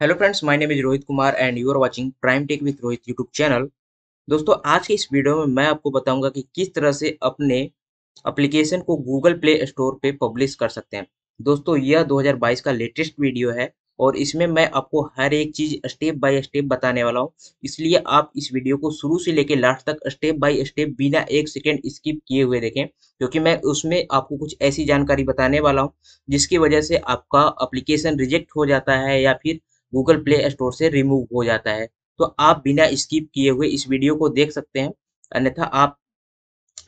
Hello friends, my name is Rohit Kumar and you are watching Prime Tech with Rohit YouTube channel. दोस्तों, आज के इस video में मैं आपको बताऊंगा कि किस तरह से अपने एप्लीकेशन को गूगल प्ले स्टोर पे पब्लिश कर सकते हैं। दोस्तों, यह 2022 का लेटेस्ट वीडियो है और इसमें मैं आपको हर एक चीज स्टेप बाय स्टेप बताने वाला हूँ। इसलिए आप इस वीडियो को शुरू से लेकर लास्ट तक स्टेप बाय स्टेप बिना एक सेकेंड स्किप किए हुए देखें, क्योंकि मैं उसमें आपको कुछ ऐसी जानकारी बताने वाला हूँ जिसकी वजह से आपका एप्लीकेशन रिजेक्ट हो जाता है या फिर गूगल प्ले स्टोर से रिमूव हो जाता है। तो आप बिना स्किप किए हुए इस वीडियो को देख सकते हैं। अन्यथा आप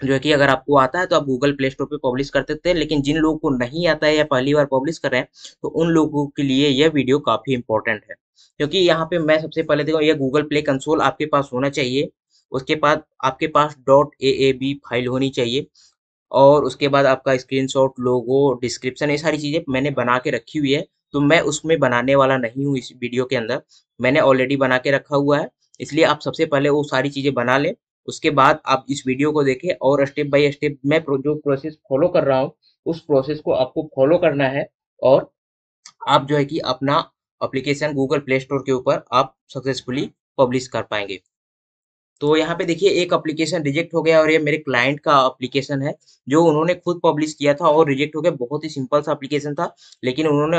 जो है कि अगर आपको आता है तो आप गूगल प्ले स्टोर पे पब्लिश कर सकते हैं, लेकिन जिन लोगों को नहीं आता है या पहली बार पब्लिश कर रहे हैं तो उन लोगों के लिए यह वीडियो काफी इंपॉर्टेंट है। क्योंकि यहाँ पे मैं सबसे पहले देखो, यह गूगल प्ले कंसोल आपके पास होना चाहिए। उसके बाद आपके पास डॉट AAB फाइल होनी चाहिए और उसके बाद आपका स्क्रीनशॉट, लोगो, डिस्क्रिप्शन, ये सारी चीजें मैंने बना के रखी हुई है। तो मैं उसमें बनाने वाला नहीं हूँ इस वीडियो के अंदर। मैंने ऑलरेडी बना के रखा हुआ है। इसलिए आप सबसे पहले वो सारी चीजें बना लें। उसके बाद आप इस वीडियो को देखें और स्टेप बाय स्टेप मैं जो प्रोसेस फॉलो कर रहा हूँ उस प्रोसेस को आपको फॉलो करना है। और आप जो है कि अपना एप्लीकेशन गूगल प्ले स्टोर के ऊपर आप सक्सेसफुली पब्लिश कर पाएंगे। तो यहाँ पे देखिए, एक एप्लीकेशन रिजेक्ट हो गया और ये मेरे क्लाइंट का एप्लीकेशन है जो उन्होंने खुद पब्लिश किया था और रिजेक्ट हो गया। बहुत ही सिंपल सा एप्लीकेशन था, लेकिन उन्होंने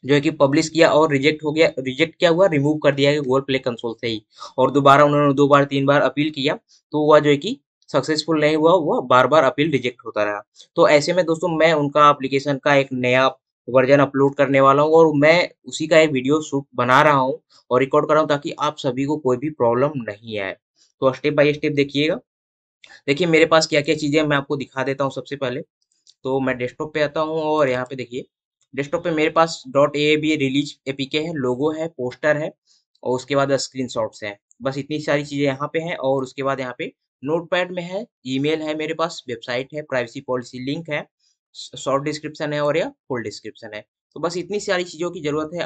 जो है कि पब्लिश किया और रिजेक्ट हो गया। रिजेक्ट क्या हुआ, रिमूव कर दिया गया गूगल प्ले कंसोल से ही। और दोबारा उन्होंने 2 बार 3 बार अपील किया तो वह जो है कि सक्सेसफुल नहीं हुआ, वह बार बार अपील रिजेक्ट होता रहा। तो ऐसे में दोस्तों, मैं उनका एप्लीकेशन का एक नया वर्जन अपलोड करने वाला हूँ और मैं उसी का एक वीडियो शूट बना रहा हूँ और रिकॉर्ड कर रहा हूँ ताकि आप सभी को कोई भी प्रॉब्लम नहीं आए। तो स्टेप बाय स्टेप देखिएगा। देखिए मेरे पास क्या क्या चीज़ें हैं, मैं आपको दिखा देता हूँ। सबसे पहले तो मैं डेस्कटॉप पे आता हूँ और यहाँ पे देखिए, डेस्कटॉप पे मेरे पास dot A B release APK है, लोगो है, पोस्टर है और उसके बाद स्क्रीनशॉट्स हैं। बस इतनी सारी चीज़ें यहाँ पे हैं और उसके बाद यहाँ पे नोटपैड में है, ईमेल है, मेरे पास वेबसाइट है, प्राइवेसी पॉलिसी लिंक है, शॉर्ट डिस्क्रिप्शन है और या फुल डिस्क्रिप्शन है। तो बस इतनी सारी चीज़ों की ज़रूरत है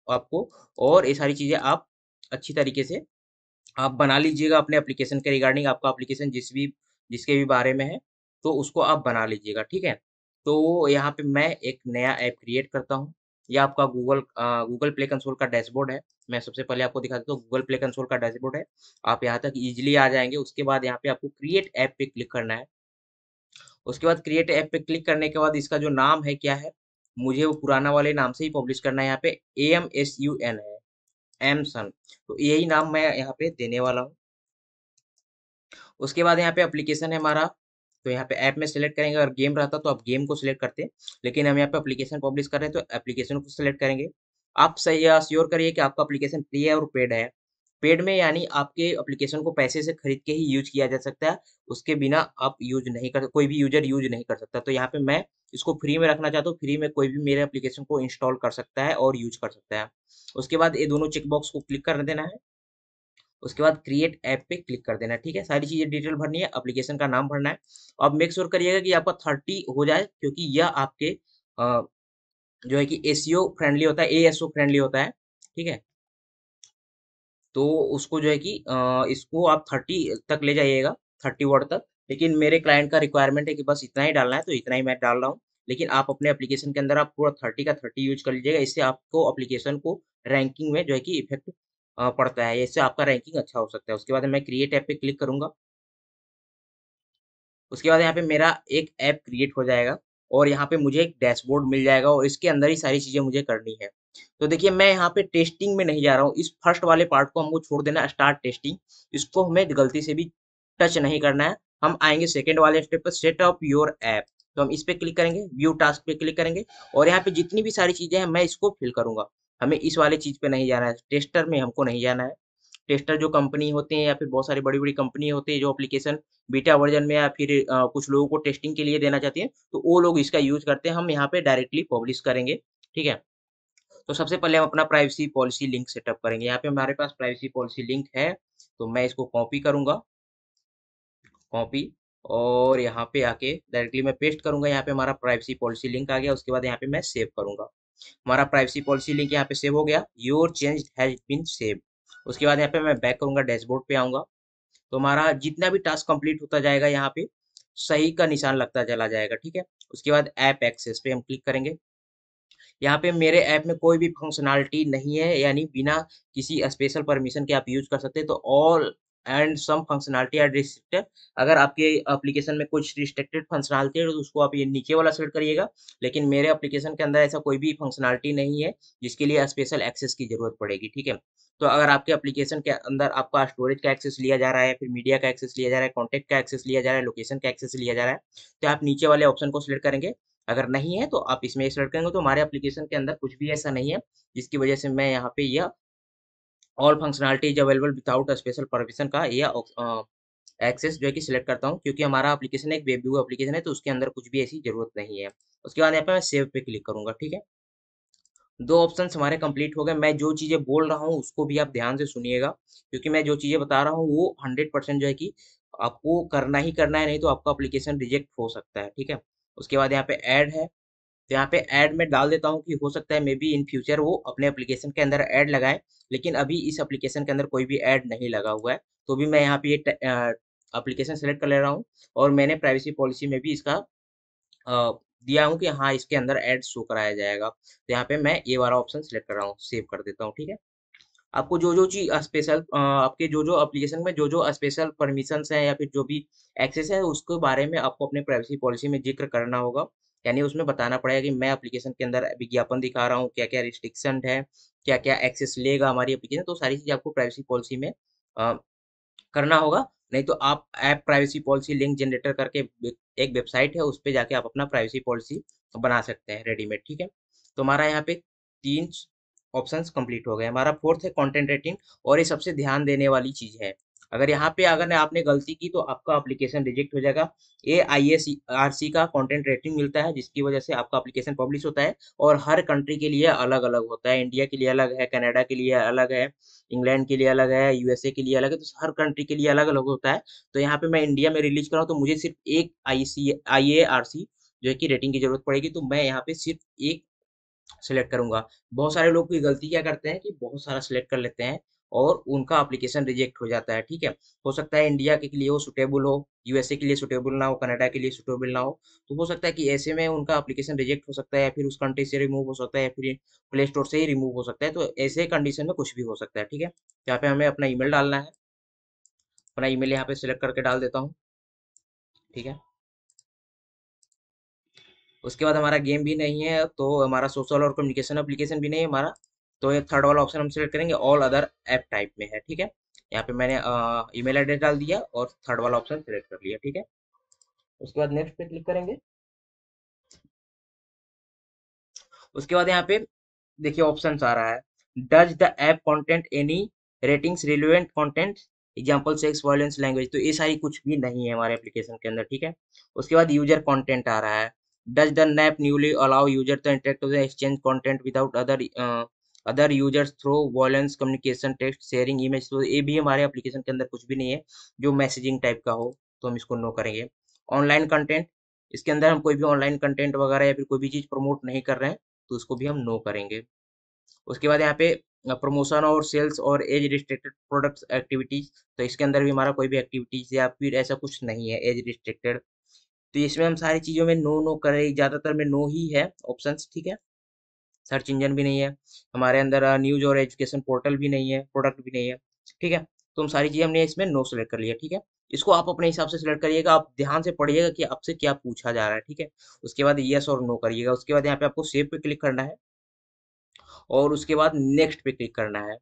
आपको। और ये सारी चीज़ें आप अच्छी तरीके से आप बना लीजिएगा अपने एप्लीकेशन के रिगार्डिंग। आपका एप्लीकेशन जिसके भी बारे में है तो उसको आप बना लीजिएगा, ठीक है। तो यहाँ पे मैं एक नया ऐप क्रिएट करता हूँ। ये आपका गूगल प्ले कंसोल का डैशबोर्ड है। मैं सबसे पहले आपको दिखा देता हूँ, गूगल प्ले कंसोल का डैशबोर्ड है। आप यहाँ तक इजीली आ जाएंगे। उसके बाद यहाँ पे आपको क्रिएट ऐप पे क्लिक करना है। उसके बाद क्रिएट ऐप पे क्लिक करने के बाद इसका जो नाम है क्या है, मुझे वो पुराना वाले नाम से ही पब्लिश करना है। यहाँ पे AMSUN है, एमसन। तो यही नाम मैं यहाँ पे देने वाला हूँ। उसके बाद यहाँ पे एप्लीकेशन है हमारा। तो यहाँ पे ऐप में सेलेक्ट करेंगे। अगर गेम रहता तो आप गेम को सिलेक्ट करते, लेकिन हम यहाँ पे एप्लीकेशन पब्लिश कर रहे हैं तो एप्लीकेशन को सिलेक्ट करेंगे। आप सही श्योर करिए कि आपका एप्लीकेशन फ्री है और पेड है। पेड में यानी आपके एप्लीकेशन को पैसे से खरीद के ही यूज किया जा सकता है। उसके बिना आप यूज नहीं कर, कोई भी यूजर यूज नहीं कर सकता। तो यहाँ पे मैं इसको फ्री में रखना चाहता हूँ। फ्री में कोई भी मेरे एप्लीकेशन को इंस्टॉल कर सकता है और यूज कर सकता है। उसके बाद ये दोनों चेक बॉक्स को क्लिक कर देना है। उसके बाद क्रिएट ऐप पे क्लिक कर देना है, ठीक है। सारी चीजें डिटेल भरनी है, एप्लीकेशन का नाम भरना है। अब मेक श्योर करिएगा कि आपका 30 हो जाए, क्योंकि यह आपके जो है कि एसईओ फ्रेंडली होता है, एएसओ फ्रेंडली होता है, ठीक है। तो उसको जो है कि इसको आप 30 तक ले जाइएगा, 30 वर्ड तक। लेकिन मेरे क्लाइंट का रिक्वायरमेंट है कि बस इतना ही डालना है तो इतना ही मैं डाल रहा हूँ। लेकिन आप अपने एप्लीकेशन के अंदर आप पूरा 30 का 30 यूज कर लीजिएगा। इससे आपको एप्लीकेशन को रैंकिंग में जो है कि इफेक्ट पड़ता है। इससे आपका रैंकिंग अच्छा हो सकता है। उसके बाद मैं क्रिएट ऐप पे क्लिक करूंगा। उसके बाद यहाँ पे मेरा एक ऐप क्रिएट हो जाएगा और यहाँ पे मुझे एक डैशबोर्ड मिल जाएगा और इसके अंदर ही सारी चीजें मुझे करनी है। तो देखिए, मैं यहाँ पे टेस्टिंग में नहीं जा रहा हूँ। इस फर्स्ट वाले पार्ट को हमको छोड़ देना है, स्टार्ट टेस्टिंग। इसको हमें गलती से भी टच नहीं करना है। हम आएंगे सेकेंड वाले स्टेप पर, सेट अप योर ऐप। तो हम इस पे क्लिक करेंगे, व्यू टास्क पे क्लिक करेंगे और यहाँ पे जितनी भी सारी चीजें हैं मैं इसको फिल करूंगा। हमें इस वाले चीज पे नहीं जाना है, टेस्टर में हमको नहीं जाना है। टेस्टर जो कंपनी होते हैं या फिर बहुत सारी बड़ी बड़ी कंपनी होती है जो एप्लीकेशन बीटा वर्जन में या फिर कुछ लोगों को टेस्टिंग के लिए देना चाहती है, तो वो लोग इसका यूज करते हैं। हम यहाँ पे डायरेक्टली पब्लिश करेंगे, ठीक है। तो सबसे पहले हम अपना प्राइवेसी पॉलिसी लिंक सेटअप करेंगे। यहाँ पे हमारे पास प्राइवेसी पॉलिसी लिंक है, तो मैं इसको कॉपी करूंगा, कॉपी। और यहाँ पे आके डायरेक्टली मैं पेस्ट करूंगा। यहाँ पे हमारा प्राइवेसी पॉलिसी लिंक आ गया। उसके बाद यहाँ पे मैं सेव करूंगा। हमारा प्राइवेसी पॉलिसी लिंक यहाँ पे सेव हो गया, your change has been save. उसके बाद यहाँ पे मैं बैक करूंगा, डैशबोर्ड पे आऊंगा। तो हमारा जितना भी टास्क कंप्लीट होता जाएगा यहाँ पे सही का निशान लगता चला जाएगा, ठीक है। उसके बाद ऐप एक्सेस पे हम क्लिक करेंगे। यहाँ पे मेरे ऐप में कोई भी फंक्शनैलिटी नहीं है, यानी बिना किसी स्पेशल परमिशन के आप यूज़ कर सकते हैं। तो all and some functionality are restricted. अगर आपके एप्लीकेशन में कुछ रिस्ट्रिक्टेड फंक्शनैलिटी है तो उसको आप ये नीचे वाला सेलेक्ट करिएगा। लेकिन मेरे एप्लीकेशन के अंदर ऐसा कोई भी फंक्शनैलिटी नहीं है जिसके लिए स्पेशल एक्सेस की ज़रूरत पड़ेगी, ठीक है? तो अगर आपके एप्लीकेशन के अंदर आपका स्टोरेज का एक्सेस लिया जा रहा है, फिर मीडिया का एक्सेस लिया जा रहा है, कॉन्टैक्ट का एक्सेस लिया जा रहा है, लोकेशन का एक्सेस लिया जा रहा है, तो आप नीचे वाले ऑप्शन को सिलेक्ट करेंगे। अगर नहीं है तो आप इसमें सेलेक्ट करेंगे, तो हमारे एप्लीकेशन के अंदर कुछ भी ऐसा नहीं है जिसकी वजह से मैं यहाँ पे यह all functionality is available without special permission का यह एक्सेस जो है कि सिलेक्ट करता हूँ, क्योंकि हमारा एप्लीकेशन एक वेब व्यू एप्लीकेशन है, तो उसके अंदर कुछ भी ऐसी जरूरत नहीं है। उसके बाद यहाँ पे मैं सेव पे क्लिक करूंगा, ठीक है। दो ऑप्शंस हमारे कंप्लीट हो गए। मैं जो चीज़ें बोल रहा हूँ उसको भी आप ध्यान से सुनिएगा, क्योंकि मैं जो चीज़ें बता रहा हूँ वो 100% जो है कि आपको करना ही करना है, नहीं तो आपका एप्लीकेशन रिजेक्ट हो सकता है, ठीक है। उसके बाद यहाँ पे ऐड है, तो यहाँ पे ऐड में डाल देता हूँ कि हो सकता है मे बी इन फ्यूचर वो अपने एप्लीकेशन के अंदर ऐड लगाए, लेकिन अभी इस एप्लीकेशन के अंदर कोई भी ऐड नहीं लगा हुआ है। तो भी मैं यहाँ पे ये एप्लीकेशन सेलेक्ट कर ले रहा हूँ, और मैंने प्राइवेसी पॉलिसी में भी इसका दिया हूँ कि हाँ इसके अंदर ऐड शो कराया जाएगा। तो यहाँ पे मैं ये वाला ऑप्शन सेलेक्ट कर रहा हूँ, सेव कर देता हूँ, ठीक है। आपको जो जो चीज स्पेशल आपके जो जो एप्लीकेशन में जो जो स्पेशल परमिशंस हैं या फिर जो भी एक्सेस है उसके बारे में आपको अपने प्राइवेसी पॉलिसी में जिक्र करना होगा। यानी उसमें बताना पड़ेगा कि मैं एप्लीकेशन के अंदर विज्ञापन दिखा रहा हूँ, क्या क्या रिस्ट्रिक्शन है, क्या क्या एक्सेस लेगा हमारी एप्लीकेशन, तो सारी चीज़ आपको प्राइवेसी पॉलिसी में अ, करना होगा। नहीं तो आप app privacy policy link generator करके एक वेबसाइट है, उस पे जाके आप अपना प्राइवेसी पॉलिसी बना सकते हैं रेडीमेड, ठीक है। तो हमारा यहाँ पे 3 ऑप्शंस कंप्लीट हो गए। हमारा फोर्थ है कंटेंट रेटिंग, और ये सबसे ध्यान देने वाली चीज है। अगर यहाँ पे अगर आपने गलती की तो आपका एप्लीकेशन रिजेक्ट हो जाएगा। ये ISRC का कंटेंट रेटिंग मिलता है, जिसकी वजह से आपका एप्लीकेशन पब्लिश होता है, और हर कंट्री के लिए अलग अलग होता है। इंडिया के लिए अलग है, कनाडा के लिए अलग है, इंग्लैंड के लिए अलग है, USA के लिए अलग है, तो हर कंट्री के लिए अलग अलग होता है। तो यहाँ पे मैं इंडिया में रिलीज कर रहा हूँ, तो मुझे सिर्फ एक IARC जो है कि रेटिंग की जरूरत पड़ेगी, तो मैं यहाँ पे सिर्फ एक सिलेक्ट करूंगा। बहुत सारे लोग की गलती क्या करते हैं कि बहुत सारा सिलेक्ट कर लेते हैं और उनका एप्लीकेशन रिजेक्ट हो जाता है, ठीक है। हो सकता है इंडिया के लिए वो सुटेबल हो, USA के लिए सुटेबल ना हो, कनाडा के लिए सुटेबल ना हो, तो हो सकता है कि ऐसे में उनका एप्लीकेशन रिजेक्ट हो सकता है, या फिर उस कंट्री से रिमूव हो सकता है, या फिर प्ले स्टोर से ही रिमूव हो सकता है। तो ऐसे कंडीशन में कुछ भी हो सकता है, ठीक है। यहाँ पे हमें अपना ईमेल डालना है, अपना ईमेल यहाँ पे सिलेक्ट करके डाल देता हूँ, ठीक है। उसके बाद हमारा गेम भी नहीं है, तो हमारा सोशल और कम्युनिकेशन एप्लीकेशन भी नहीं है हमारा। तो ये थर्ड वाला ऑप्शन हम सिलेक्ट करेंगे, ऑल अदर ऐप टाइप में है, ठीक है। यहाँ पे मैंने ईमेल एड्रेस डाल दिया और थर्ड वाला ऑप्शन सिलेक्ट कर लिया, ठीक है। उसके बाद नेक्स्ट पे क्लिक करेंगे। उसके बाद यहाँ पे देखिए ऑप्शन आ रहा है, does the app content any ratings relevant content, example sex violence language, तो ये सारी कुछ भी नहीं है हमारे एप्लीकेशन के अंदर, ठीक है। उसके बाद यूजर कंटेंट आ रहा है, does the app newly allow user to interact with exchange content without other users through violence communication text sharing image, तो ये भी हमारे एप्लीकेशन के अंदर कुछ भी नहीं है जो मैसेजिंग टाइप का हो, तो हम इसको नो करेंगे। ऑनलाइन कंटेंट, इसके अंदर हम कोई भी ऑनलाइन कंटेंट वगैरह या फिर कोई भी चीज़ प्रमोट नहीं कर रहे हैं, तो उसको भी हम नो करेंगे। उसके बाद यहाँ पे प्रमोशन और सेल्स और एज रिस्ट्रिक्टेड प्रोडक्ट्स एक्टिविटीज, तो इसके अंदर भी हमारा कोई भी एक्टिविटीज या फिर ऐसा कुछ नहीं है एज रिस्ट्रिक्टेड। तो इसमें हम सारी चीज़ों में नो नो करें, ज़्यादातर में नो ही है ऑप्शंस, ठीक है। सर्च इंजन भी नहीं है हमारे अंदर, न्यूज और एजुकेशन पोर्टल भी नहीं है, प्रोडक्ट भी नहीं है, ठीक है। तो हम सारी चीज़ें हमने इसमें नो सेलेक्ट कर लिया, ठीक है। इसको आप अपने हिसाब से सिलेक्ट करिएगा, आप ध्यान से पढ़िएगा कि आपसे क्या पूछा जा रहा है, ठीक है। उसके बाद यस और नो करिएगा। उसके बाद यहाँ पे आपको सेव पे क्लिक करना है, और उसके बाद नेक्स्ट पे क्लिक करना है।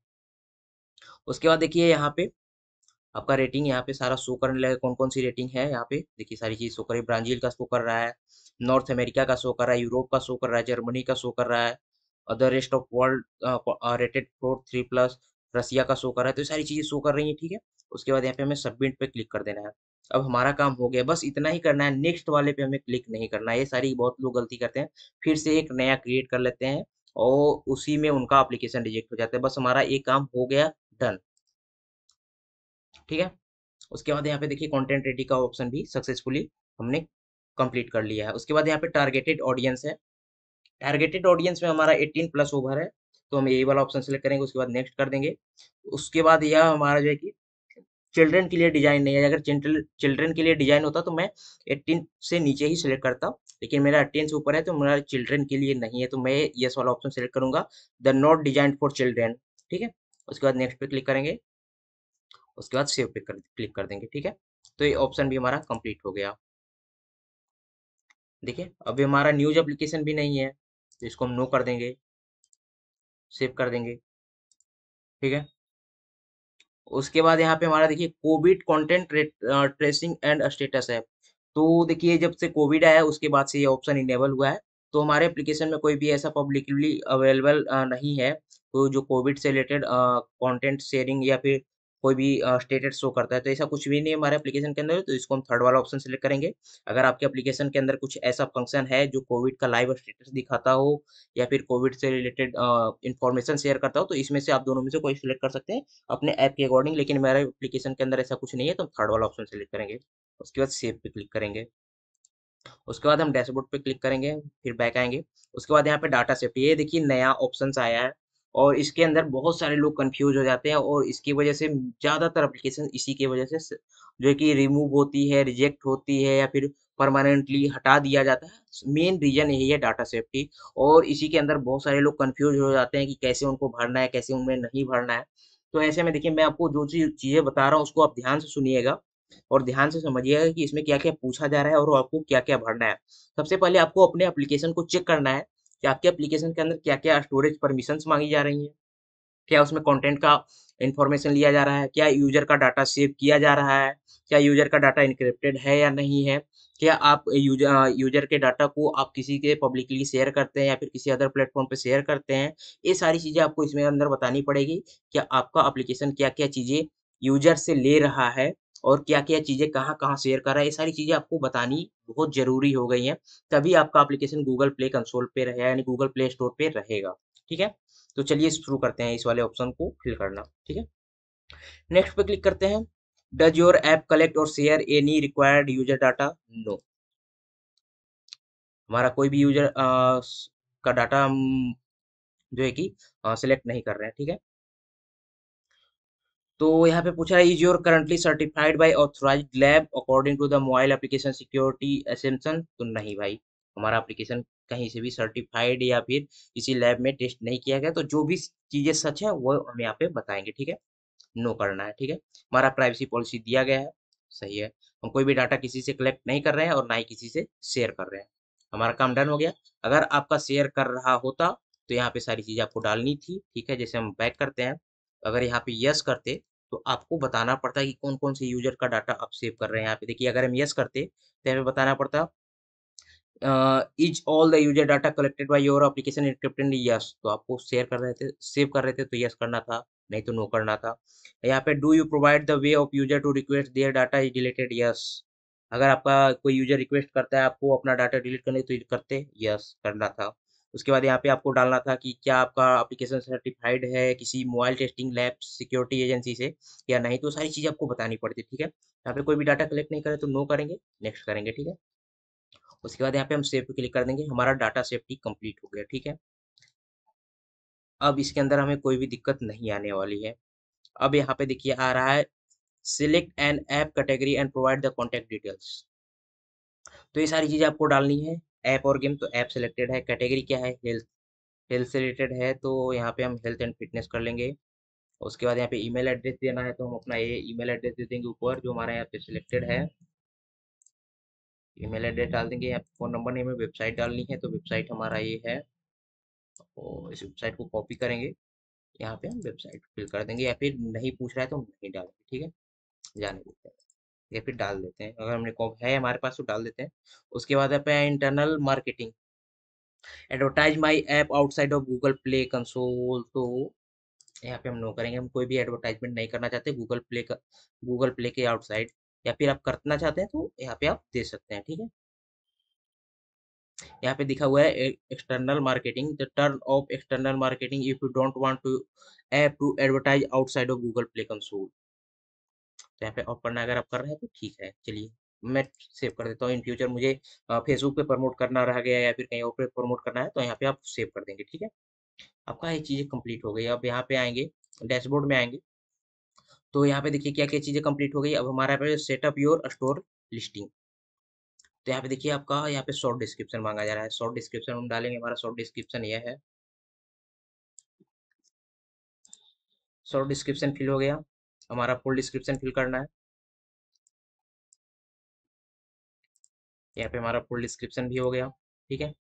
उसके बाद देखिए यहाँ पे आपका रेटिंग यहाँ पे सारा शो करने लगेगा, कौन कौन सी रेटिंग है यहाँ पे देखिए, सारी चीज शो कर रही है। ब्राजील का शो कर रहा है, नॉर्थ अमेरिका का शो कर रहा है, यूरोप का शो कर रहा है, जर्मनी का शो कर रहा है, other rest of world rated four 3+, रसिया का शो कर रहा है, तो ये सारी चीजें शो कर रही है, ठीक है। उसके बाद यहाँ पे हमें सबमिट पे क्लिक कर देना है। अब हमारा काम हो गया, बस इतना ही करना है, नेक्स्ट वाले पे हमें क्लिक नहीं करना है। ये सारी बहुत लोग गलती करते हैं, फिर से एक नया क्रिएट कर लेते हैं और उसी में उनका एप्लीकेशन रिजेक्ट हो जाता है। बस हमारा एक काम हो गया, डन, ठीक है। उसके बाद यहाँ पे देखिए कंटेंट रेडी का ऑप्शन भी सक्सेसफुली हमने कंप्लीट कर लिया है। उसके बाद यहाँ पे टारगेटेड ऑडियंस है, टारगेटेड ऑडियंस में हमारा 18+ ओवर है, तो हम यही वाला ऑप्शन सेलेक्ट करेंगे। उसके बाद नेक्स्ट कर देंगे। उसके बाद यह हमारा जो है कि चिल्ड्रन के लिए डिजाइन नहीं है। अगर चिल्ड्रन के लिए डिजाइन होता तो मैं 18 से नीचे ही सिलेक्ट करता, लेकिन मेरा 18 से ऊपर है तो मेरा चिल्ड्रन के लिए नहीं है, तो मैं यस वाला ऑप्शन सिलेक्ट करूंगा, the not design for children. ठीक है, उसके बाद नेक्स्ट पे क्लिक करेंगे, उसके बाद सेव पे क्लिक कर देंगे। ठीक है, तो ये ऑप्शन भी हमारा कंप्लीट हो गया। देखिए अभी हमारा न्यूज एप्लीकेशन भी नहीं है, तो इसको हम नो कर देंगे, सेव कर देंगे। ठीक है, उसके बाद यहाँ पे हमारा देखिए Covid content tracing and status है। तो देखिए जब से कोविड आया है उसके बाद से ये ऑप्शन इनेबल हुआ है, तो हमारे एप्लीकेशन में कोई भी ऐसा पब्लिकली अवेलेबल नहीं है, तो जो कोविड से रिलेटेड कंटेंट शेयरिंग या फिर कोई भी स्टेटस शो करता है, तो ऐसा कुछ भी नहीं है हमारे एप्लीकेशन के अंदर, तो इसको हम थर्ड वाला ऑप्शन सेलेक्ट करेंगे। अगर आपके एप्लीकेशन के अंदर कुछ ऐसा फंक्शन है जो कोविड का लाइव स्टेटस दिखाता हो या फिर कोविड से रिलेटेड इंफॉर्मेशन शेयर करता हो, तो इसमें से आप दोनों में से कोई सिलेक्ट कर सकते हैं अपने ऐप के अकॉर्डिंग, लेकिन मेरे एप्लीकेशन के अंदर ऐसा कुछ नहीं है, तो हम थर्ड वाला ऑप्शन सेलेक्ट करेंगे। उसके बाद सेव पे क्लिक करेंगे, उसके बाद हम डैशबोर्ड पे क्लिक करेंगे, फिर बैक आएंगे। उसके बाद यहाँ पे डाटा सेफ्टी, ये देखिए नया ऑप्शन आया है, और इसके अंदर बहुत सारे लोग कंफ्यूज हो जाते हैं, और इसकी वजह से ज़्यादातर एप्लीकेशन इसी की वजह से जो है कि रिमूव होती है, रिजेक्ट होती है, या फिर परमानेंटली हटा दिया जाता है। मेन रीजन यही है डाटा सेफ्टी, और इसी के अंदर बहुत सारे लोग कंफ्यूज हो जाते हैं कि कैसे उनको भरना है, कैसे उनमें नहीं भरना है। तो ऐसे में देखिए मैं आपको जो चीज़ें बता रहा हूँ उसको आप ध्यान से सुनिएगा, और ध्यान से समझिएगा कि इसमें क्या-क्या पूछा जा रहा है और आपको क्या-क्या भरना है। सबसे पहले आपको अपने एप्लीकेशन को चेक करना है कि आपके एप्लीकेशन के अंदर क्या-क्या स्टोरेज परमिशंस मांगी जा रही हैं। क्या उसमें कंटेंट का इंफॉर्मेशन लिया जा रहा है? क्या यूजर का डाटा सेव किया जा रहा है? क्या यूजर का डाटा एन्क्रिप्टेड है या नहीं है? क्या आप यूजर के डाटा को आप किसी के पब्लिकली शेयर करते हैं या फिर किसी अदर प्लेटफॉर्म पे शेयर करते हैं? ये सारी चीज़ें आपको इसमें अंदर बतानी पड़ेगी। क्या आपका एप्लीकेशन क्या-क्या चीज़ें यूजर से ले रहा है और क्या-क्या चीज़ें कहाँ-कहाँ शेयर कर रहा है? ये सारी चीज़ें आपको बतानी बहुत ज़रूरी हो गई हैं। तभी आपका एप्लीकेशन गूगल प्ले कंसोल पे रहे, यानी गूगल प्ले स्टोर पे रहेगा। ठीक है? तो चलिए शुरू करते हैं इस वाले ऑप्शन को फिल करना। ठीक है, नेक्स्ट पे क्लिक करते हैं। डज योर ऐप कलेक्ट और share any required user data? No, हमारा कोई भी यूजर का डाटा हम जो है कि सिलेक्ट नहीं कर रहे हैं। ठीक है, तो यहाँ पे पूछा है is your currently certified by authorized lab according to the mobile application security assessment? तो नहीं भाई, हमारा एप्लीकेशन कहीं से भी सर्टिफाइड या फिर किसी लैब में टेस्ट नहीं किया गया, तो जो भी चीजें सच है वो हम यहाँ पे बताएंगे। ठीक है, नो करना है। ठीक है, हमारा प्राइवेसी पॉलिसी दिया गया है, सही है। हम कोई भी डाटा किसी से कलेक्ट नहीं कर रहे हैं और ना ही किसी से शेयर कर रहे हैं। हमारा काम डन हो गया। अगर आपका शेयर कर रहा होता तो यहाँ पे सारी चीजें आपको डालनी थी। ठीक है, जैसे हम बैक करते हैं, अगर यहाँ पे यस करते तो आपको बताना पड़ता कि कौन कौन से यूजर का डाटा आप सेव कर रहे हैं। यहाँ पे देखिए अगर हम यस करते तो यहाँ पे बताना पड़ता is all the user data collected by your application encrypted? Yes, तो आपको शेयर कर रहे थे, सेव कर रहे थे तो यस करना था, नहीं तो नो करना था। यहाँ पे do you provide the way of user to request their data is deleted? Yes, अगर आपका कोई यूजर रिक्वेस्ट करता है आपको अपना डाटा डिलीट करने, तो करते यस करना था। उसके बाद यहाँ पे आपको डालना था कि क्या आपका एप्लीकेशन सर्टिफाइड है किसी mobile testing lab security agency से या नहीं, तो सारी चीजें आपको बतानी पड़ती। ठीक है, यहाँ पे कोई भी डाटा कलेक्ट नहीं करे तो नो करेंगे, नेक्स्ट करेंगे। ठीक है, उसके बाद यहाँ पे हम सेव पे क्लिक कर देंगे, हमारा डाटा सेफ्टी कंप्लीट हो गया। ठीक है, अब इसके अंदर हमें कोई भी दिक्कत नहीं आने वाली है। अब यहाँ पे देखिए आ रहा है select an app category and provide the contact details. तो ये सारी चीजें आपको डालनी है। ऐप और गेम, तो ऐप सिलेक्टेड है। कैटेगरी क्या है? हेल्थ, हेल्थ से रिलेटेड है, तो यहाँ पे हम हेल्थ एंड फिटनेस कर लेंगे। उसके बाद यहाँ पे ईमेल एड्रेस देना है, तो हम अपना ये ईमेल एड्रेस दे देंगे ऊपर जो हमारा यहाँ पे सिलेक्टेड है। ईमेल एड्रेस डाल देंगे। यहाँ फोन नंबर नहीं, हमें वेबसाइट डालनी है, तो वेबसाइट हमारा ये है, और इस वेबसाइट को कॉपी करेंगे, यहाँ पे हम वेबसाइट फिल कर देंगे, या फिर नहीं पूछ रहा है तो हम नहीं डालेंगे। ठीक है, जाने देते हैं, या फिर डाल देते हैं, अगर हमने कॉप है हमारे पास तो डाल देते हैं। उसके बाद यहाँ पे internal marketing, advertise my app outside of Google Play Console, तो यहाँ पे हम नो करेंगे। हम कोई भी एडवर्टाइजमेंट नहीं करना चाहते गूगल प्ले का, गूगल प्ले के आउटसाइड, या फिर आप करना चाहते हैं तो यहाँ पे आप दे सकते हैं। ठीक है, यहाँ पे दिखा हुआ है external marketing, the turn off external marketing if you don't want to app to advertise outside of Google Play Console. तो यहाँ पे ऑफ करना है, अगर आप कर रहे हैं तो ठीक है। चलिए मैं सेव कर देता हूँ। इन फ्यूचर मुझे फेसबुक पे प्रमोट करना रह गया या फिर कहीं और पे प्रमोट करना है, तो यहाँ पे आप सेव कर देंगे। ठीक है, आपका ये चीज़ें कंप्लीट हो गई। अब यहाँ पे आएंगे, डैशबोर्ड में आएंगे, तो यहाँ पे देखिए क्या क्या चीज़ें कंप्लीट हो गई। अब हमारा यहाँ पे सेटअप योर स्टोर लिस्टिंग। तो यहाँ पे देखिए आपका यहाँ पे शॉर्ट डिस्क्रिप्शन मांगा जा रहा है। शॉर्ट डिस्क्रिप्शन हम डालेंगे, हमारा शॉर्ट डिस्क्रिप्शन यह है। शॉर्ट डिस्क्रिप्शन फिल हो गया। हमारा फुल डिस्क्रिप्शन फिल करना है। यहाँ पे हमारा फुल डिस्क्रिप्शन भी हो गया। ठीक है।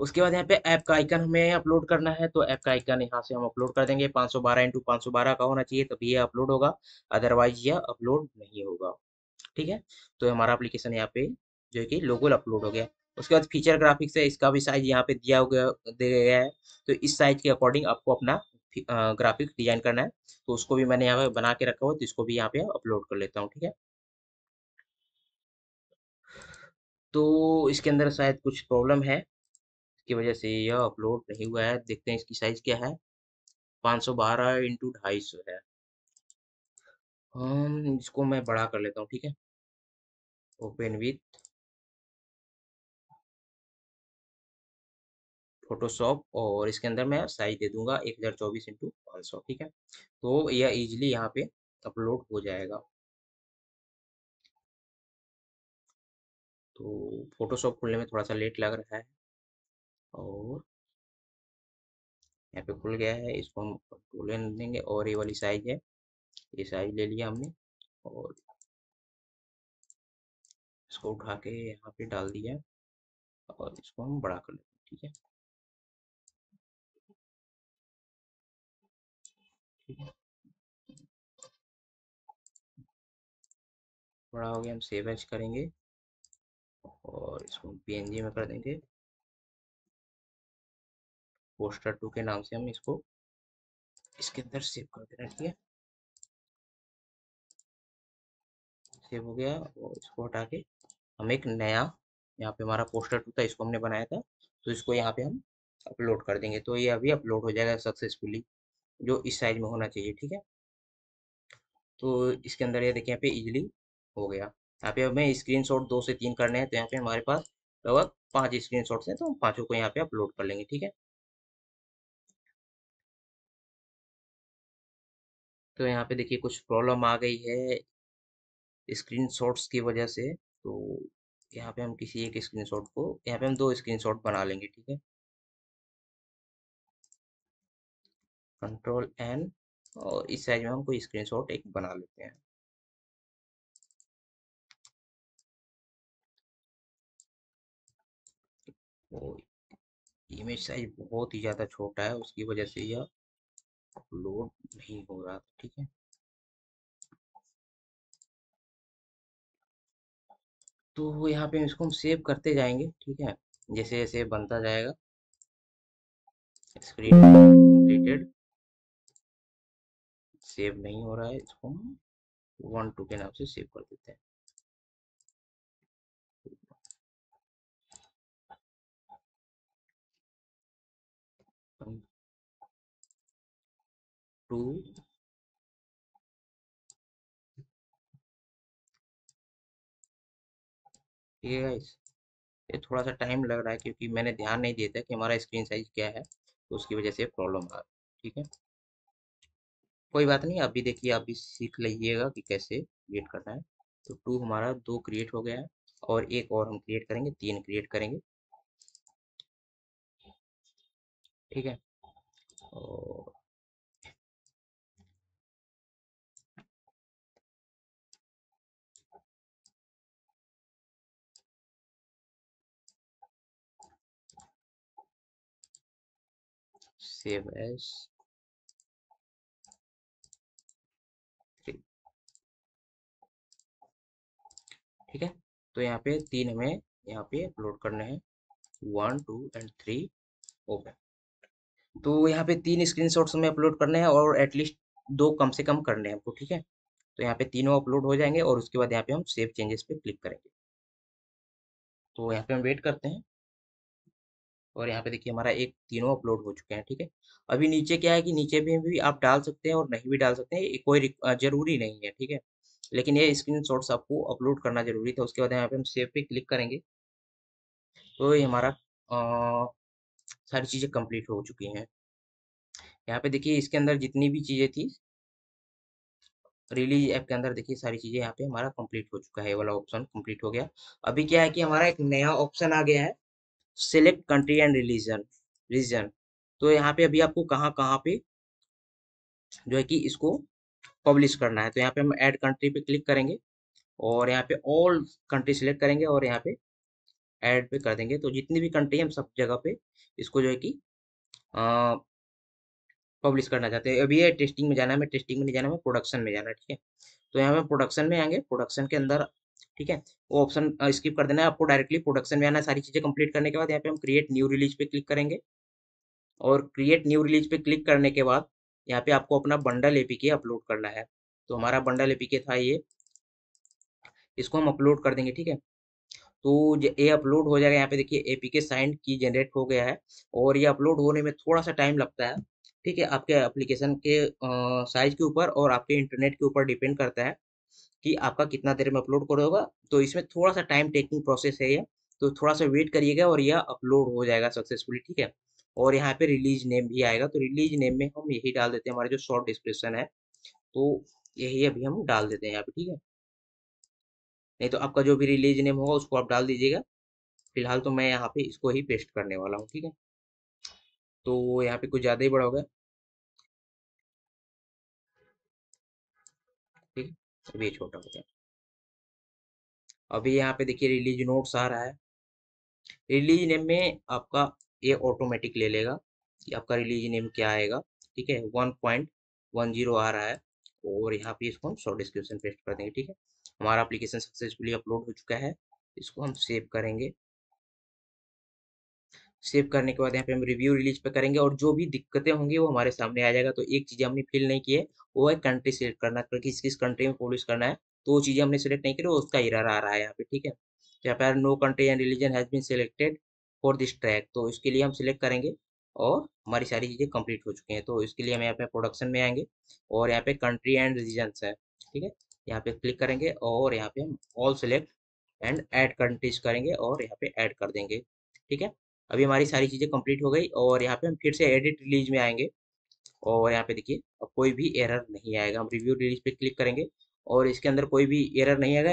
उसके बाद यहाँ पे ऐप का आइकन हमें अपलोड करना है, तो ऐप का आइकन यहाँ से हम अपलोड कर देंगे। 512x512 का होना चाहिए तभी ये अपलोड होगा, अदरवाइज यह अपलोड नहीं होगा। ठीक है। तो हमारा एप्लीकेशन यहाँ पे जो है कि लोगो अपलोड हो गया। उसके बाद फीचर ग्राफिक्स है, इसका भी साइज यहाँ पे दिया गया है। तो इस साइज के अकॉर्डिंग आपको अपना ग्राफिक्स डिजाइन करना है। तो उसको भी मैंने यहाँ पे बना के रखा हुआ है, तो इसको भी यहाँ पे अपलोड कर लेता हूँ। ठीक है। तो इसके अंदर शायद कुछ प्रॉब्लम है, इसकी वजह से यह अपलोड नहीं हुआ है। देखते हैं इसकी साइज क्या है। 512x250 है। इसको मैं बड़ा कर लेता हूँ। ठीक है। ओपन विथ फोटोशॉप, और इसके अंदर मैं साइज दे दूंगा 1024x500। ठीक है। तो यह इजीली यहाँ पे अपलोड हो जाएगा। तो फोटोशॉप खुलने में थोड़ा सा लेट लग रहा है, और यहाँ पे खुल गया है। इसको हम कंट्रोल देंगे, और ये वाली साइज है, ये साइज ले लिया हमने, और इसको उठा के यहाँ पे डाल दिया, और इसको हम बड़ा कर लेते हैं। ठीक है। ठीक है। बड़ा हो गया, हम सेव एज करेंगे, और इसको पीएनजी में कर देंगे। पोस्टर 2 के नाम से हम इसको इसके अंदर सेव कर देना। ठीक है। सेव हो गया, और इसको हटा के हम एक नया, यहाँ पे हमारा पोस्टर 2 था, इसको हमने बनाया था, तो इसको यहाँ पे हम अपलोड कर देंगे। तो ये अभी अपलोड हो जाएगा सक्सेसफुली, जो इस साइज में होना चाहिए। ठीक है। तो इसके अंदर ये देखिए यहाँ पे इजीली हो गया। यहाँ पे हमें स्क्रीनशॉट 2 से 3 करने हैं, तो यहाँ पे हमारे पास लगभग 5 स्क्रीनशॉट्स हैं, तो हम पाँचों को यहाँ पे अपलोड कर लेंगे। ठीक है। तो यहाँ पे देखिए कुछ प्रॉब्लम आ गई है स्क्रीनशॉट्स की वजह से। तो यहाँ पे हम किसी एक स्क्रीनशॉट को, यहाँ पे हम 2 स्क्रीनशॉट बना लेंगे। ठीक है। कंट्रोल एन, और इस साइज में हम कोई स्क्रीनशॉट एक बना लेते हैं। तो इमेज साइज बहुत ही ज़्यादा छोटा है, उसकी वजह से यह अपलोड नहीं हो रहा। ठीक है। तो यहाँ पे इसको हम सेव करते जाएंगे। ठीक है। जैसे जैसे बनता जाएगा। स्क्रीन कंप्लीटेड, सेव नहीं हो रहा है, इसको हम 1 2 के नाम से सेव कर देते हैं। टू, ठीक है गाइस। ये थोड़ा सा टाइम लग रहा है, क्योंकि मैंने ध्यान नहीं दिया था कि हमारा स्क्रीन साइज क्या है, तो उसकी वजह से प्रॉब्लम आ रहा है। ठीक है। कोई बात नहीं, अभी देखिए, अभी सीख लीजिएगा कि कैसे क्रिएट करना है। तो 2 हमारा 2 क्रिएट हो गया है, और एक और हम क्रिएट करेंगे, 3 क्रिएट करेंगे। ठीक है। और सेव एज, ठीक है। तो यहाँ पे 3 हमें यहाँ पे अपलोड करने हैं, 1 2 एंड 3। ओके। तो यहाँ पे 3 स्क्रीनशॉट्स हमें अपलोड करने हैं, और एटलीस्ट 2 कम से कम करने हैं हमको। ठीक है। तो यहाँ पे तीनों अपलोड हो जाएंगे, और उसके बाद यहाँ पे हम सेव चेंजेस पे क्लिक करेंगे। तो यहाँ पे हम वेट करते हैं, और यहाँ पे देखिए हमारा एक तीनों अपलोड हो चुके हैं। ठीक है। अभी नीचे क्या है कि नीचे में भी आप डाल सकते हैं और नहीं भी डाल सकते हैं, ये कोई जरूरी नहीं है। ठीक है। लेकिन ये स्क्रीनशॉट्स आपको अपलोड करना जरूरी था। उसके बाद यहाँ पे हम सेव पे क्लिक करेंगे, तो ये हमारा सारी चीज़ें कंप्लीट हो चुकी हैं। यहाँ पे देखिए इसके अंदर जितनी भी चीज़ें थी, रिलीज ऐप के अंदर देखिए सारी चीजें यहाँ पे हमारा कंप्लीट हो चुका है, ये वाला ऑप्शन कंप्लीट हो गया। अभी क्या है कि हमारा एक नया ऑप्शन आ गया है, सिलेक्ट कंट्री एंड रीजन। तो यहाँ पे अभी आपको कहाँ कहाँ पे जो है कि इसको पब्लिश करना है, तो यहाँ पे हम ऐड कंट्री पे क्लिक करेंगे और यहाँ पे ऑल कंट्री सिलेक्ट करेंगे और यहाँ पे ऐड पे कर देंगे। तो जितनी भी कंट्री हम सब जगह पे इसको जो है कि पब्लिश करना चाहते हैं। अभी ये टेस्टिंग में जाना है, हमें टेस्टिंग में नहीं जाना है, हमें प्रोडक्शन में जाना है, ठीक है। तो यहाँ पे प्रोडक्शन में आएंगे, प्रोडक्शन के अंदर ठीक है वो ऑप्शन स्किप कर देना है, आपको डायरेक्टली प्रोडक्शन में आना है। सारी चीजें कंप्लीट करने के बाद यहाँ पे हम क्रिएट न्यू रिलीज पे क्लिक करेंगे और क्रिएट न्यू रिलीज पे क्लिक करने के बाद यहाँ पे आपको अपना बंडल एपीके अपलोड करना है। तो हमारा बंडल एपीके था ये, इसको हम अपलोड कर देंगे, ठीक है। तो ये अपलोड हो जाएगा, यहाँ पे देखिए एपीके साइंड की जनरेट हो गया है और ये अपलोड होने में थोड़ा सा टाइम लगता है, ठीक है। आपके एप्लीकेशन के साइज के ऊपर और आपके इंटरनेट के ऊपर डिपेंड करता है कि आपका कितना देर में अपलोड कर होगा। तो इसमें थोड़ा सा टाइम टेकिंग प्रोसेस है ये, तो थोड़ा सा वेट करिएगा और यह अपलोड हो जाएगा सक्सेसफुली, ठीक है। और यहाँ पे रिलीज नेम भी आएगा, तो रिलीज नेम में हम यही डाल देते हैं, हमारा जो शॉर्ट डिस्क्रिप्शन है तो यही अभी हम डाल देते हैं यहाँ पे, ठीक है। नहीं तो आपका जो भी रिलीज नेम होगा उसको आप डाल दीजिएगा। फिलहाल तो मैं यहाँ पे इसको ही पेस्ट करने वाला हूँ, ठीक है। तो यहाँ पे कुछ ज़्यादा ही बड़ा हो गया, ठीक है। अभी ये छोटा हो गया। अभी यहाँ पे देखिए रिलीज नोट्स आ रहा है, रिलीज नेम में आपका ये ऑटोमेटिक ले लेगा कि आपका रिलीज नेम क्या आएगा, ठीक है। 1.10 आ रहा है और यहाँ पे इसको हम शॉर्ट डिस्क्रिप्शन पेस्ट कर देंगे, ठीक है। हमारा एप्लीकेशन सक्सेसफुली अपलोड हो चुका है, इसको हम सेव करेंगे। सेव करने के बाद यहाँ पे हम रिव्यू रिलीज पे करेंगे और जो भी दिक्कतें होंगी वो हमारे सामने आ जाएगा। तो एक चीज़ हमने फिल नहीं की है, वो है कंट्री सिलेक्ट करना, किस किस कंट्री में पब्लिश करना है। तो वो चीज़ें हमने सिलेक्ट नहीं करी, वो उसका एरर आ रहा है यहाँ पे, ठीक है। तो यहाँ पे no country and religion has been selected for this track, तो इसके लिए हम सिलेक्ट करेंगे और हमारी सारी चीज़ें कंप्लीट हो चुकी हैं। तो इसके लिए हम यहाँ पे प्रोडक्शन में आएंगे और यहाँ पे कंट्री एंड रीजन्स है, ठीक है। यहाँ पे क्लिक करेंगे और यहाँ पे हम all select and add countries करेंगे और यहाँ पे ऐड कर देंगे, ठीक है। अभी हमारी सारी चीज़ें कंप्लीट हो गई और यहाँ पे हम फिर से एडिट रिलीज में आएंगे और यहाँ पे देखिए अब कोई भी एरर नहीं आएगा। हम रिव्यू रिलीज पे क्लिक करेंगे और इसके अंदर कोई भी एरर नहीं आएगा।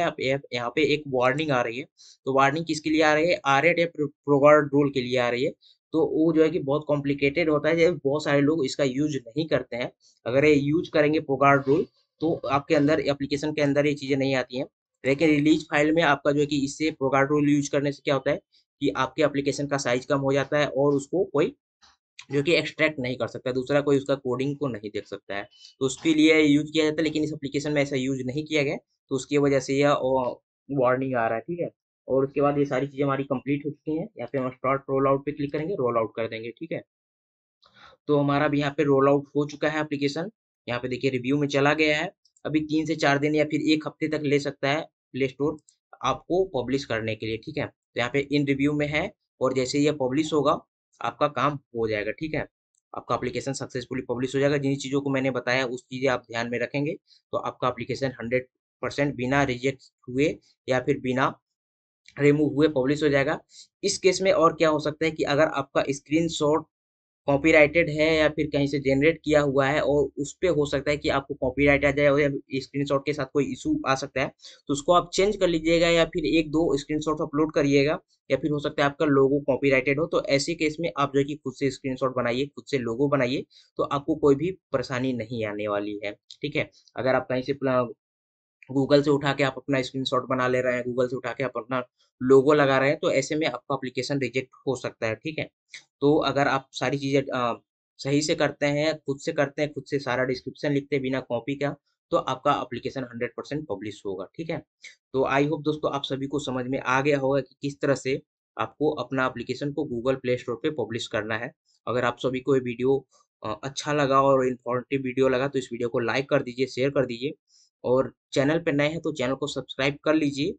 यहाँ पे एक वार्निंग आ रही है, तो वार्निंग किसके लिए आ रही है, आरएट या प्रोगार्ड रूल के लिए आ रही है। तो वो जो है कि बहुत कॉम्प्लिकेटेड होता है, जब बहुत सारे लोग इसका यूज नहीं करते हैं। अगर ये यूज करेंगे प्रोगार्ड रूल तो आपके अंदर एप्लीकेशन के अंदर ये चीज़ें नहीं आती हैं। लेकिन रिलीज फाइल में आपका जो है कि इससे प्रोगार्ड रूल यूज करने से क्या होता है कि आपके एप्लीकेशन का साइज कम हो जाता है और उसको कोई जो कि एक्सट्रैक्ट नहीं कर सकता, दूसरा कोई उसका कोडिंग को नहीं देख सकता है। तो उसके लिए यूज किया जाता है, लेकिन इस एप्लीकेशन में ऐसा यूज नहीं किया गया, तो उसकी वजह से यह वार्निंग आ रहा है, ठीक है। और उसके बाद ये सारी चीज़ें हमारी कंप्लीट हो चुकी हैं। यहाँ पे हम स्टार्ट रोल आउट पे क्लिक करेंगे, रोल आउट कर देंगे, ठीक है। तो हमारा भी यहाँ पे रोल आउट हो चुका है एप्लीकेशन। यहाँ पे देखिए रिव्यू में चला गया है। अभी 3 से 4 दिन या फिर एक हफ्ते तक ले सकता है प्ले स्टोर आपको पब्लिश करने के लिए, ठीक है। तो यहाँ पे इन रिव्यू में है और जैसे ये पब्लिश होगा आपका काम हो जाएगा, ठीक है। आपका एप्लीकेशन सक्सेसफुली पब्लिश हो जाएगा। जिन चीज़ों को मैंने बताया उस चीज़ें आप ध्यान में रखेंगे तो आपका एप्लीकेशन 100% बिना रिजेक्ट हुए या फिर बिना रिमूव हुए पब्लिश हो जाएगा। इस केस में और क्या हो सकता है कि अगर आपका स्क्रीनशॉट कॉपीराइटेड है या फिर कहीं से जनरेट किया हुआ है और उस पे हो सकता है कि आपको कॉपीराइट आ जाए और या स्क्रीनशॉट के साथ कोई इशू आ सकता है, तो उसको आप चेंज कर लीजिएगा या फिर एक दो स्क्रीनशॉट अपलोड करिएगा। या फिर हो सकता है आपका लोगो कॉपीराइटेड हो, तो ऐसे केस में आप जो है कि खुद से स्क्रीनशॉट बनाइए, खुद से लोगो बनाइए, तो आपको कोई भी परेशानी नहीं आने वाली है, ठीक है। अगर आप कहीं से गूगल से उठा के आप अपना स्क्रीनशॉट बना ले रहे हैं, गूगल से उठा के आप अपना लोगो लगा रहे हैं, तो ऐसे में आपका एप्लीकेशन रिजेक्ट हो सकता है, ठीक है। तो अगर आप सारी चीज़ें सही से करते हैं, खुद से करते हैं, खुद से सारा डिस्क्रिप्शन लिखते हैं बिना कॉपी का, तो आपका एप्लीकेशन 100% पब्लिश होगा, ठीक है। तो आई होप दोस्तों आप सभी को समझ में आ गया होगा कि किस तरह से आपको अपना एप्लीकेशन को गूगल प्ले स्टोर पे पब्लिश करना है। अगर आप सभी को ये वीडियो अच्छा लगा और इन्फॉर्मेटिव वीडियो लगा तो इस वीडियो को लाइक कर दीजिए, शेयर कर दीजिए और चैनल पे नए हैं तो चैनल को सब्सक्राइब कर लीजिए